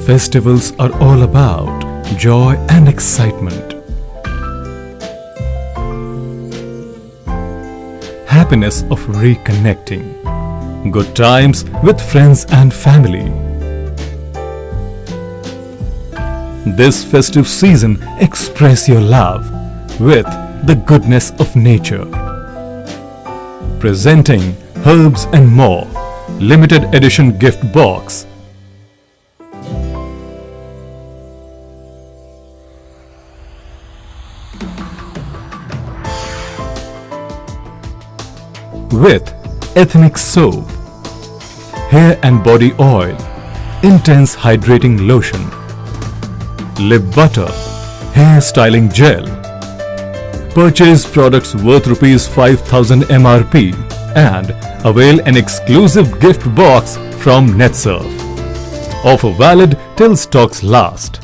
Festivals are all about joy and excitement. Happiness of reconnecting. Good times with friends and family. This festive season, express your love with the goodness of nature. Presenting Herbs and More limited edition gift box. With ethnic soap, hair and body oil, intense hydrating lotion, lip butter, hair styling gel. Purchase products worth ₹5,000 MRP and avail an exclusive gift box from NetSurf. Offer valid till stocks last.